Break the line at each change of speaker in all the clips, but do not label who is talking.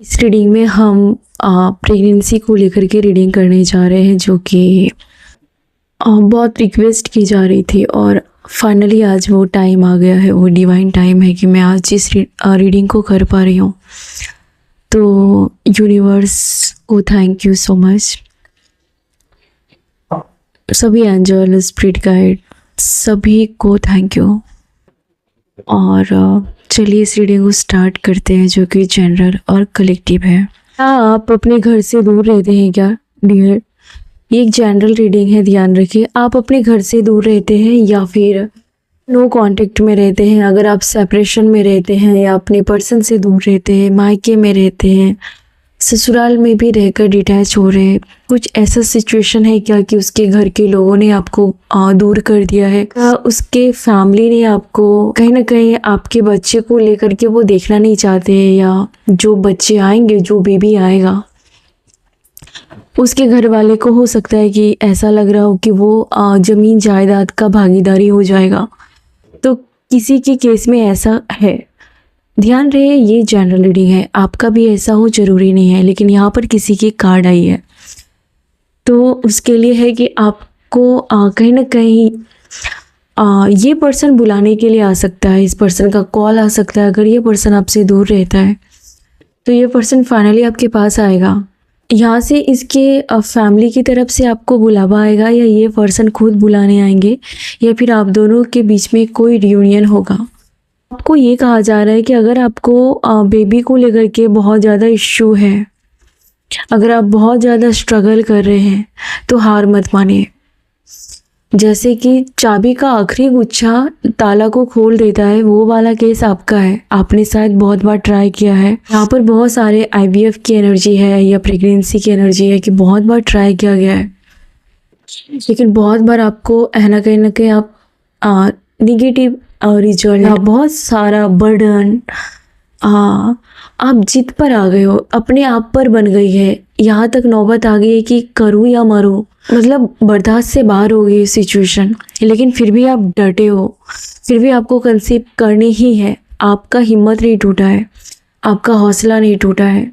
इस रीडिंग में हम प्रेगनेंसी को लेकर के रीडिंग करने जा रहे हैं, जो कि बहुत रिक्वेस्ट की जा रही थी और फाइनली आज वो टाइम आ गया है, वो डिवाइन टाइम है कि मैं आज इस रीडिंग को कर पा रही हूँ। तो यूनिवर्स को थैंक यू सो मच, सभी एंजल, स्पिरिट गाइड, सभी को थैंक यू। और चलिए इस रीडिंग को स्टार्ट करते हैं, जो कि जनरल और कलेक्टिव है। क्या आप अपने घर से दूर रहते हैं क्या डियर? ये एक जनरल रीडिंग है, ध्यान रखिए। आप अपने घर से दूर रहते हैं या फिर नो कांटेक्ट में रहते हैं, अगर आप सेपरेशन में रहते हैं या अपने पर्सन से दूर रहते हैं, मायके में रहते हैं, ससुराल में भी रहकर डिटैच हो रहे हैं, कुछ ऐसा सिचुएशन है क्या कि उसके घर के लोगों ने आपको दूर कर दिया है? क्या उसके फैमिली ने आपको कहीं ना कहीं आपके बच्चे को लेकर के वो देखना नहीं चाहते हैं, या जो बच्चे आएंगे, जो बेबी आएगा, उसके घर वाले को हो सकता है कि ऐसा लग रहा हो कि वो ज़मीन जायदाद का भागीदारी हो जाएगा। तो किसी के केस में ऐसा है, ध्यान रहे। ये जनरल रीडिंग है, आपका भी ऐसा हो जरूरी नहीं है, लेकिन यहाँ पर किसी की कार्ड आई है तो उसके लिए है कि आपको कहीं ना कहीं ये पर्सन बुलाने के लिए आ सकता है, इस पर्सन का कॉल आ सकता है। अगर ये पर्सन आपसे दूर रहता है तो ये पर्सन फाइनली आपके पास आएगा। यहाँ से इसके फैमिली की तरफ से आपको बुलावा आएगा, या ये पर्सन खुद बुलाने आएंगे, या फिर आप दोनों के बीच में कोई रियूनियन होगा। आपको ये कहा जा रहा है कि अगर आपको बेबी को लेकर के बहुत ज़्यादा इश्यू है, अगर आप बहुत ज़्यादा स्ट्रगल कर रहे हैं, तो हार मत मानिए। जैसे कि चाबी का आखिरी गुच्छा ताला को खोल देता है, वो वाला केस आपका है। आपने शायद बहुत बार ट्राई किया है। यहाँ पर बहुत सारे IVF की एनर्जी है या प्रेगनेंसी की एनर्जी है कि बहुत बार ट्राई किया गया है, लेकिन बहुत बार आपको कहीं ना कहीं आप निगेटिव रिजल्ट, बहुत सारा बर्डन, आप जिद पर आ गए हो, अपने आप पर बन गई है। यहाँ तक नौबत आ गई है कि करूँ या मरूँ, मतलब बर्दाश्त से बाहर हो गई सिचुएशन, लेकिन फिर भी आप डटे हो, फिर भी आपको कंसीव करनी ही है। आपका हिम्मत नहीं टूटा है, आपका हौसला नहीं टूटा है।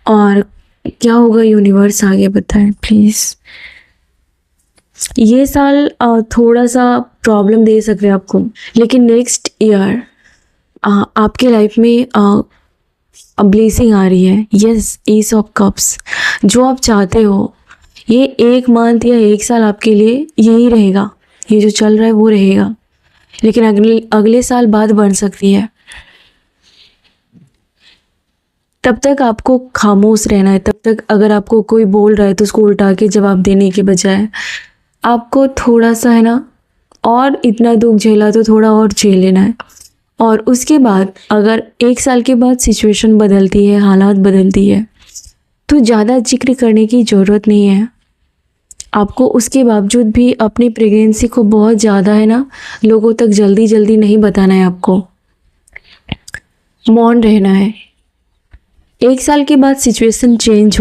और क्या होगा यूनिवर्स आगे बताएं प्लीज़। ये साल थोड़ा सा प्रॉब्लम दे सकते हैं आपको, लेकिन नेक्स्ट ईयर आपके लाइफ में ब्लेसिंग आ रही है। यस, एस ऑफ कप्स, जो आप चाहते हो, ये 1 मंथ या 1 साल आपके लिए यही रहेगा। ये जो चल रहा है वो रहेगा, लेकिन अगले साल बाद बन सकती है। तब तक आपको खामोश रहना है। तब तक अगर आपको कोई बोल रहा है तो उसको उल्टा के जवाब देने के बजाय आपको थोड़ा सा है ना, और इतना दुख झेला तो थोड़ा और झेल लेना है। और उसके बाद अगर 1 साल के बाद सिचुएशन बदलती है, हालात बदलती है, तो ज़्यादा जिक्र करने की ज़रूरत नहीं है। आपको उसके बावजूद भी अपनी प्रेगनेंसी को बहुत ज़्यादा है ना, लोगों तक जल्दी जल्दी नहीं बताना है। आपको मौन रहना है। 1 साल के बाद सिचुएशन चेंज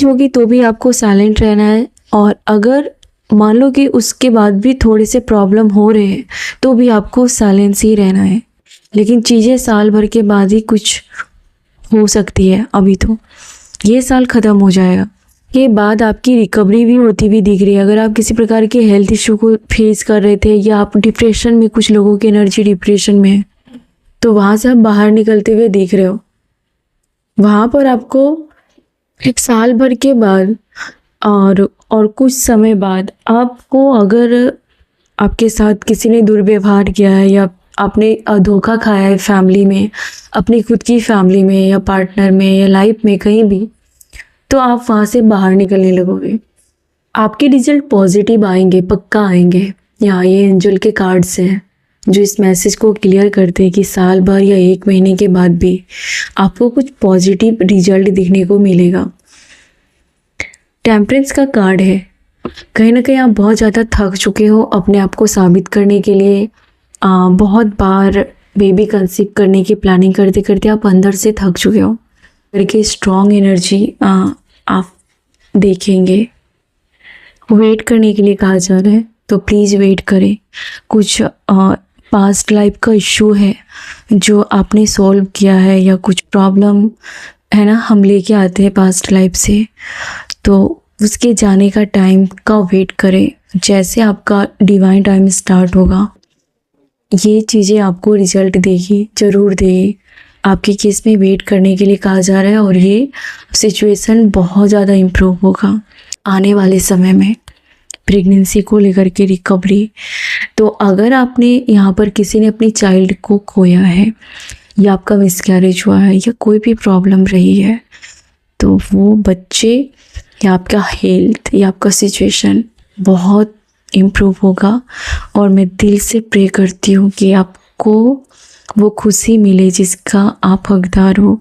होगी तो भी आपको साइलेंट रहना है। और अगर मान लो कि उसके बाद भी थोड़े से प्रॉब्लम हो रहे हैं, तो भी आपको साइलेंस ही रहना है। लेकिन चीज़ें साल भर के बाद ही कुछ हो सकती है। अभी तो ये साल ख़त्म हो जाएगा, के बाद आपकी रिकवरी भी होती हुई दिख रही है। अगर आप किसी प्रकार के हेल्थ इशू को फेस कर रहे थे, या आप डिप्रेशन में, कुछ लोगों की एनर्जी डिप्रेशन में है, तो वहाँ से आप बाहर निकलते हुए दिख रहे हो। वहाँ पर आपको 1 साल भर के बाद और कुछ समय बाद आपको, अगर आपके साथ किसी ने दुर्व्यवहार किया है, या आपने धोखा खाया है फैमिली में, अपनी खुद की फैमिली में, या पार्टनर में, या लाइफ में कहीं भी, तो आप वहाँ से बाहर निकलने लगोगे। आपके रिजल्ट पॉजिटिव आएंगे, पक्का आएंगे। यहाँ ये एंजल के कार्ड्स हैं जो इस मैसेज को क्लियर करते हैं कि साल भर या 1 महीने के बाद भी आपको कुछ पॉजिटिव रिजल्ट दिखने को मिलेगा। टेम्परेंस का कार्ड है। कहीं ना कहीं आप बहुत ज़्यादा थक चुके हो अपने आप को साबित करने के लिए। बहुत बार बेबी कंसीव करने की प्लानिंग करते करते आप अंदर से थक चुके हो। करके स्ट्रॉन्ग एनर्जी आप देखेंगे। वेट करने के लिए कहा जा रहा है, तो प्लीज़ वेट करें। कुछ पास्ट लाइफ का इशू है जो आपने सॉल्व किया है, या कुछ प्रॉब्लम है ना, हम लेके आते हैं पास्ट लाइफ से, तो उसके जाने का टाइम का वेट करें। जैसे आपका डिवाइन टाइम स्टार्ट होगा, ये चीज़ें आपको रिजल्ट देगी, ज़रूर देगी। आपके केस में वेट करने के लिए कहा जा रहा है, और ये सिचुएशन बहुत ज़्यादा इम्प्रूव होगा आने वाले समय में। प्रेगनेंसी को लेकर के रिकवरी, तो अगर आपने यहाँ पर किसी ने अपनी चाइल्ड को खोया है, या आपका मिसकैरेज हुआ है, या कोई भी प्रॉब्लम रही है, तो वो बच्चे या आपका हेल्थ या आपका सिचुएशन बहुत इम्प्रूव होगा। और मैं दिल से प्रे करती हूँ कि आपको वो खुशी मिले जिसका आप हकदार हो,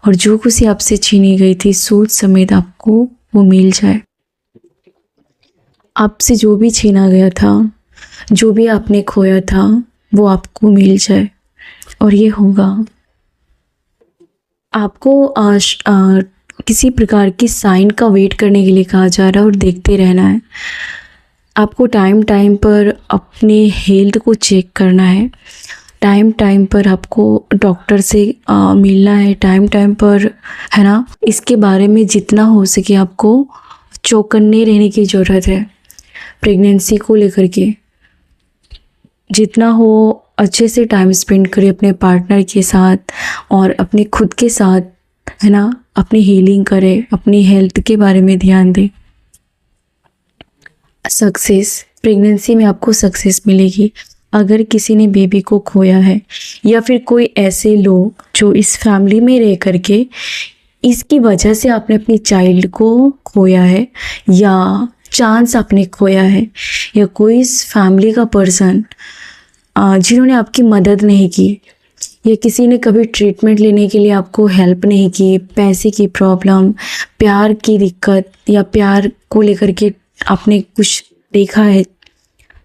और जो खुशी आपसे छीनी गई थी सूद समेत आपको वो मिल जाए। आपसे जो भी छीना गया था, जो भी आपने खोया था, वो आपको मिल जाए, और ये होगा। आपको किसी प्रकार की साइन का वेट करने के लिए कहा जा रहा है, और देखते रहना है। आपको टाइम टाइम पर अपने हेल्थ को चेक करना है, टाइम टाइम पर आपको डॉक्टर से मिलना है, टाइम टाइम पर, है ना। इसके बारे में जितना हो सके आपको चौकन्ने रहने की ज़रूरत है। प्रेगनेंसी को लेकर के जितना हो अच्छे से टाइम स्पेंड करें अपने पार्टनर के साथ और अपने खुद के साथ, है ना। अपनी हीलिंग करें, अपनी हेल्थ के बारे में ध्यान दें। सक्सेस, प्रेगनेंसी में आपको सक्सेस मिलेगी। अगर किसी ने बेबी को खोया है, या फिर कोई ऐसे लोग जो इस फैमिली में रह करके इसकी वजह से आपने अपनी चाइल्ड को खोया है, या चांस आपने खोया है, या कोई इस फैमिली का पर्सन जिन्होंने आपकी मदद नहीं की, या किसी ने कभी ट्रीटमेंट लेने के लिए आपको हेल्प नहीं की, पैसे की प्रॉब्लम, प्यार की दिक्कत, या प्यार को लेकर के आपने कुछ देखा है,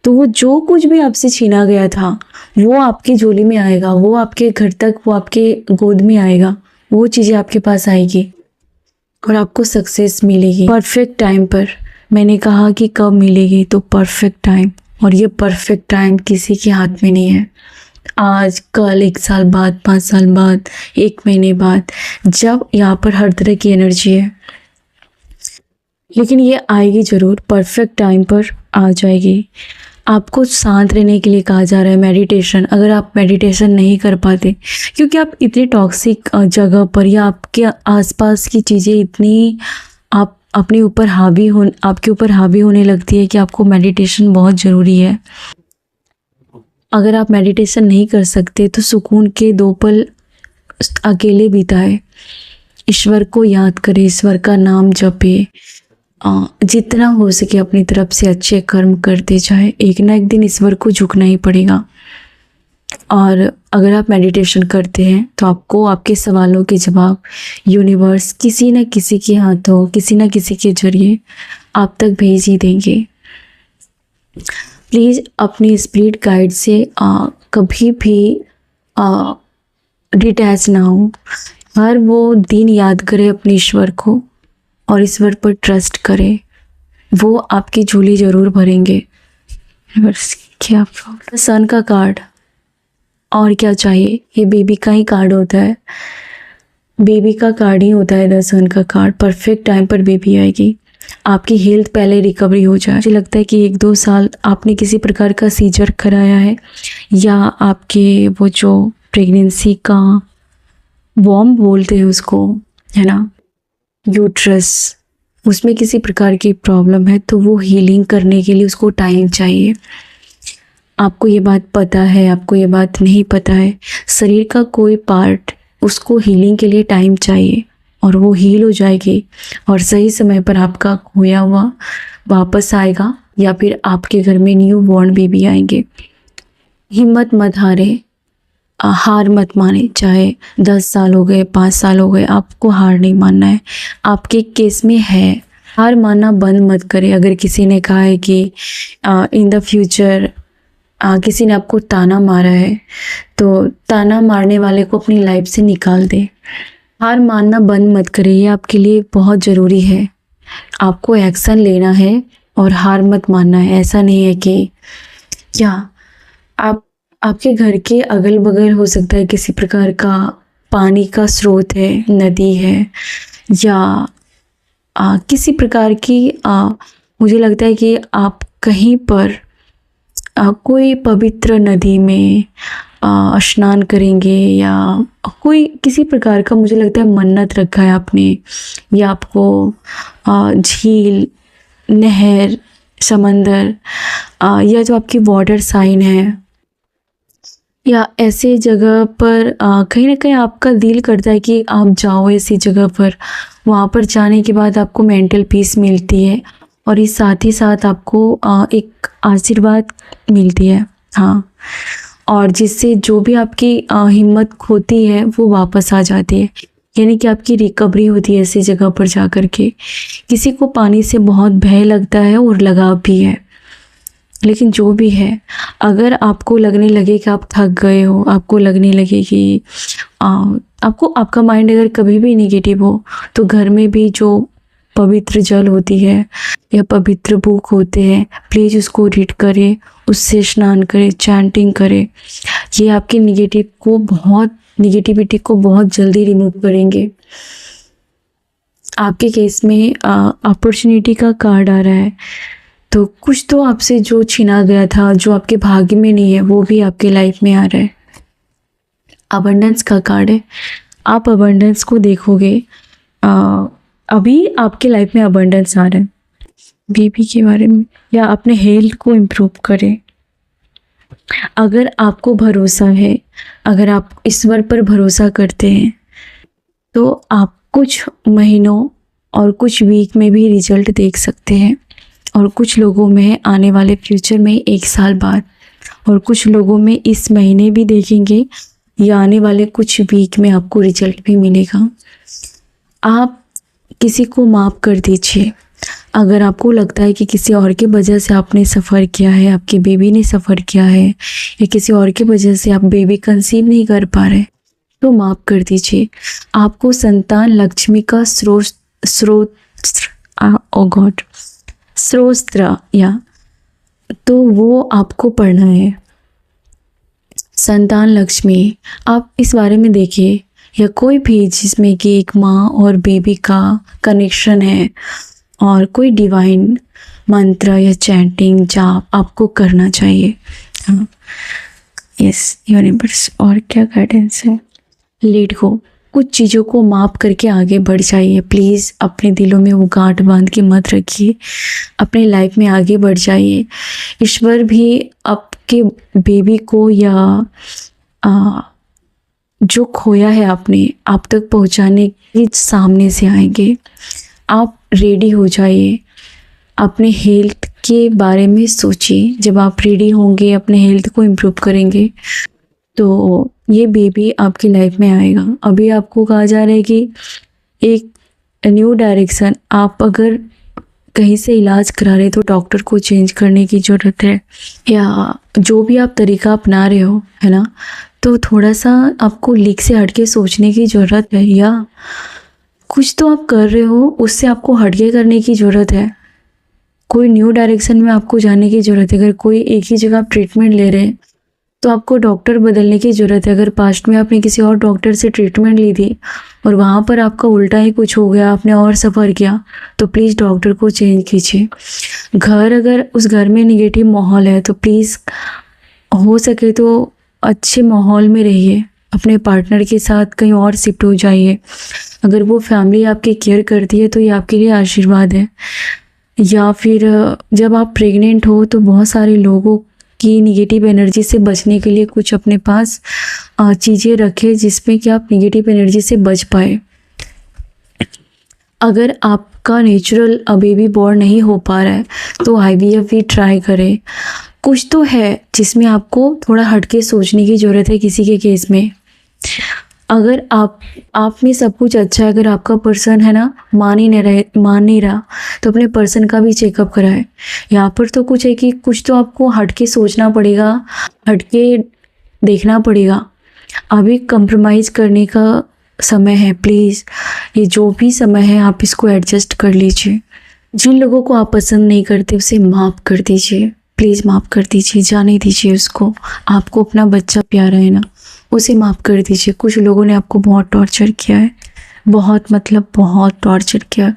तो वो जो कुछ भी आपसे छीना गया था वो आपकी झोली में आएगा, वो आपके घर तक, वो आपके गोद में आएगा, वो चीज़ें आपके पास आएगी, और आपको सक्सेस मिलेगी परफेक्ट टाइम पर। मैंने कहा कि कब मिलेगी, तो परफेक्ट टाइम, और ये परफेक्ट टाइम किसी के हाथ में नहीं है। आज, कल, 1 साल बाद, 5 साल बाद, 1 महीने बाद, जब यहाँ पर हर तरह की एनर्जी है, लेकिन ये आएगी ज़रूर, परफेक्ट टाइम पर आ जाएगी। आपको शांत रहने के लिए कहा जा रहा है, मेडिटेशन। अगर आप मेडिटेशन नहीं कर पाते, क्योंकि आप इतनी टॉक्सिक जगह पर, या आपके आसपास की चीज़ें इतनी आप अपने ऊपर आपके ऊपर हावी होने लगती है कि आपको मेडिटेशन बहुत ज़रूरी है। अगर आप मेडिटेशन नहीं कर सकते तो सुकून के 2 पल अकेले बिताए, ईश्वर को याद करें, ईश्वर का नाम जपे, जितना हो सके अपनी तरफ से अच्छे कर्म करते जाए। एक ना एक दिन ईश्वर को झुकना ही पड़ेगा। और अगर आप मेडिटेशन करते हैं तो आपको आपके सवालों के जवाब यूनिवर्स किसी न किसी के हाथों, किसी न किसी के जरिए आप तक भेज ही देंगे। प्लीज़ अपनी स्पिरिट गाइड से कभी भी डिटैच ना हो। हर वो दिन याद करें अपने ईश्वर को, और ईश्वर पर ट्रस्ट करें, वो आपकी झोली ज़रूर भरेंगे। क्या प्रॉब्लम, सन का कार्ड, और क्या चाहिए, ये बेबी का ही कार्ड होता है, बेबी का कार्ड ही होता है द सन का कार्ड। परफेक्ट टाइम पर बेबी आएगी, आपकी हेल्थ पहले रिकवरी हो जाए। मुझे लगता है कि 1-2 साल आपने किसी प्रकार का सीजर कराया है, या आपके वो जो प्रेगनेंसी का वॉर्म बोलते हैं उसको, है ना, यूट्रस, उसमें किसी प्रकार की प्रॉब्लम है, तो वो हीलिंग करने के लिए उसको टाइम चाहिए। आपको ये बात पता है, आपको ये बात नहीं पता है, शरीर का कोई पार्ट, उसको हीलिंग के लिए टाइम चाहिए, और वो हील हो जाएगी, और सही समय पर आपका खोया हुआ वापस आएगा, या फिर आपके घर में न्यू बॉर्न बेबी आएंगे। हिम्मत मत हारे, हार मत माने। चाहे 10 साल हो गए, 5 साल हो गए, आपको हार नहीं मानना है। आपके केस में है, हार मानना बंद मत करें। अगर किसी ने कहा है कि इन द फ्यूचर किसी ने आपको ताना मारा है, तो ताना मारने वाले को अपनी लाइफ से निकाल दे। हार मानना बंद मत करें, ये आपके लिए बहुत ज़रूरी है। आपको एक्शन लेना है और हार मत मानना है। ऐसा नहीं है कि क्या आप आपके घर के अगल बगल हो सकता है किसी प्रकार का पानी का स्रोत है, नदी है, या किसी प्रकार की मुझे लगता है कि आप कहीं पर कोई पवित्र नदी में स्नान करेंगे, या कोई किसी प्रकार का मुझे लगता है मन्नत रखा है आपने, या आपको झील, नहर, समंदर, या जो आपकी वाटर साइन है, या ऐसे जगह पर कहीं ना कहीं आपका दिल करता है कि आप जाओ ऐसी जगह पर। वहाँ पर जाने के बाद आपको मेंटल पीस मिलती है, और इस साथ ही साथ आपको एक आशीर्वाद मिलती है। हाँ, और जिससे जो भी आपकी हिम्मत खोती है वो वापस आ जाती है, यानी कि आपकी रिकवरी होती है ऐसी जगह पर जा कर के। किसी को पानी से बहुत भय लगता है और लगाव भी है, लेकिन जो भी है, अगर आपको लगने लगे कि आप थक गए हो, आपको लगने लगे कि आपको आपका माइंड अगर कभी भी नेगेटिव हो, तो घर में भी जो पवित्र जल होती है या पवित्र बुक होते हैं, प्लीज़ उसको रीड करें, उससे स्नान करें, चैंटिंग करें। ये आपके निगेटिविटी को बहुत जल्दी रिमूव करेंगे। आपके केस में अपॉर्चुनिटी का कार्ड आ रहा है, तो कुछ तो आपसे जो छीना गया था, जो आपके भाग्य में नहीं है, वो भी आपके लाइफ में आ रहा है। अबंडेंस का कार्ड है, आप अबंडेंस को देखोगे। अभी आपके लाइफ में अबंडेंस आ रहा है। बेबी के बारे में, या अपने हेल्थ को इम्प्रूव करें। अगर आपको भरोसा है, अगर आप ईश्वर पर भरोसा करते हैं, तो आप कुछ महीनों और कुछ वीक में भी रिजल्ट देख सकते हैं, और कुछ लोगों में आने वाले फ्यूचर में 1 साल बाद, और कुछ लोगों में इस महीने भी देखेंगे, या आने वाले कुछ वीक में आपको रिजल्ट भी मिलेगा। आप किसी को माफ़ कर दीजिए। अगर आपको लगता है कि किसी और की वजह से आपने सफ़र किया है, आपके बेबी ने सफ़र किया है, या किसी और की वजह से आप बेबी कंसीव नहीं कर पा रहे, तो माफ़ कर दीजिए। आपको संतान लक्ष्मी का स्रोत्र या तो वो आपको पढ़ना है। संतान लक्ष्मी, आप इस बारे में देखिए, या कोई भी जिसमें कि एक माँ और बेबी का कनेक्शन है, और कोई डिवाइन मंत्र या चैंटिंग जाप आपको करना चाहिए। हाँ, यस यूनिवर्स। और क्या गाइडेंस है? लेट गो, कुछ चीज़ों को माप करके आगे बढ़ जाइए। प्लीज़ अपने दिलों में वो गांठ बांध के मत रखिए, अपने लाइफ में आगे बढ़ जाइए। ईश्वर भी आपके बेबी को या जो खोया है आपने, आप तक पहुंचाने के सामने से आएंगे। आप रेडी हो जाइए, अपने हेल्थ के बारे में सोचिए। जब आप रेडी होंगे, अपने हेल्थ को इम्प्रूव करेंगे, तो ये बेबी आपकी लाइफ में आएगा। अभी आपको कहा जा रहा है कि एक न्यू डायरेक्शन, आप अगर कहीं से इलाज करा रहे तो डॉक्टर को चेंज करने की ज़रूरत है, या जो भी आप तरीका अपना रहे हो, है ना, तो थोड़ा सा आपको लीक से हटके सोचने की ज़रूरत है, या कुछ तो आप कर रहे हो उससे आपको हटके करने की ज़रूरत है। कोई न्यू डायरेक्शन में आपको जाने की ज़रूरत है। अगर कोई एक ही जगह आप ट्रीटमेंट ले रहे हैं, तो आपको डॉक्टर बदलने की ज़रूरत है। अगर पास्ट में आपने किसी और डॉक्टर से ट्रीटमेंट ली थी और वहाँ पर आपका उल्टा ही कुछ हो गया, आपने और सफ़र किया, तो प्लीज़ डॉक्टर को चेंज कीजिए। अगर उस घर में निगेटिव माहौल है, तो प्लीज़ हो सके तो अच्छे माहौल में रहिए। अपने पार्टनर के साथ कहीं और शिफ्ट हो जाइए। अगर वो फैमिली आपकी केयर करती है, तो ये आपके लिए आशीर्वाद है। या फिर जब आप प्रेग्नेंट हो, तो बहुत सारे लोगों की निगेटिव एनर्जी से बचने के लिए कुछ अपने पास चीज़ें रखें, जिसमें कि आप निगेटिव एनर्जी से बच पाए। अगर आपका नेचुरल बेबी बॉर्न नहीं हो पा रहा है, तो IVF भी ट्राई करें। कुछ तो है जिसमें आपको थोड़ा हटके सोचने की ज़रूरत है किसी के केस में। अगर आप में सब कुछ अच्छा है, अगर आपका पर्सन है ना मान नहीं रहा, तो अपने पर्सन का भी चेकअप कराएं। यहाँ पर तो कुछ है कि कुछ तो आपको हटके सोचना पड़ेगा, हटके देखना पड़ेगा। अभी कंप्रोमाइज़ करने का समय है। प्लीज़ ये जो भी समय है, आप इसको एडजस्ट कर लीजिए। जिन लोगों को आप पसंद नहीं करते, उसे माफ़ कर दीजिए। प्लीज़ माफ़ कर दीजिए, जाने दीजिए उसको। आपको अपना बच्चा प्यारा है ना, उसे माफ़ कर दीजिए। कुछ लोगों ने आपको बहुत टॉर्चर किया है, बहुत मतलब बहुत टॉर्चर किया।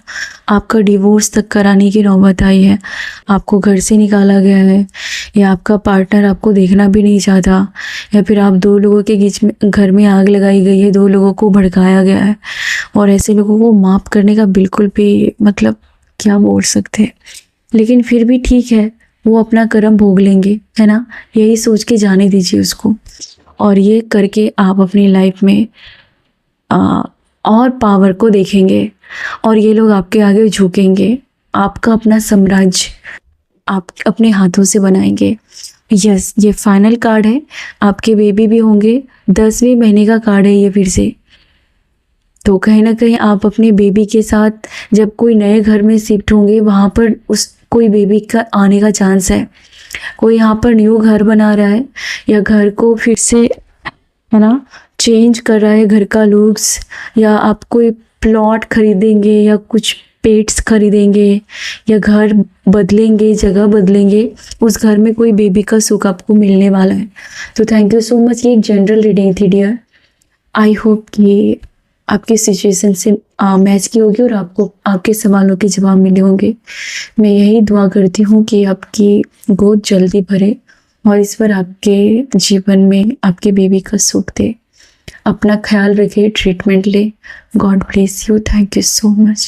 आपका डिवोर्स तक कराने की नौबत आई है, आपको घर से निकाला गया है, या आपका पार्टनर आपको देखना भी नहीं चाहता, या फिर आप दो लोगों के बीच में घर में आग लगाई गई है, दो लोगों को भड़काया गया है। और ऐसे लोगों को माफ़ करने का बिल्कुल भी मतलब क्या बोल सकते हैं, लेकिन फिर भी ठीक है, वो अपना कर्म भोग लेंगे, है ना। यही सोच के जाने दीजिए उसको। और ये करके आप अपनी लाइफ में और पावर को देखेंगे, और ये लोग आपके आगे झुकेंगे। आपका अपना साम्राज्य आप अपने हाथों से बनाएंगे। यस, ये फाइनल कार्ड है। आपके बेबी भी होंगे, 10वें महीने का कार्ड है ये फिर से। तो कहीं ना कहीं आप अपने बेबी के साथ जब कोई नए घर में शिफ्ट होंगे, वहाँ पर उस कोई बेबी का आने का चांस है। कोई यहाँ पर न्यू घर बना रहा है, या घर को फिर से, है ना, चेंज कर रहा है घर का लुक्स, या आप कोई प्लॉट खरीदेंगे, या कुछ पेट्स खरीदेंगे, या घर बदलेंगे, जगह बदलेंगे। उस घर में कोई बेबी का सुख आपको मिलने वाला है। तो थैंक यू सो मच। ये एक जनरल रीडिंग थी डियर। आई होप कि आपकी सिचुएशन से मैच की होगी और आपको आपके सवालों के जवाब मिले होंगे। मैं यही दुआ करती हूँ कि आपकी गोद जल्दी भरे और इस पर आपके जीवन में आपके बेबी का सुख दे। अपना ख्याल रखिए, ट्रीटमेंट ले। God bless you. Thank you so much.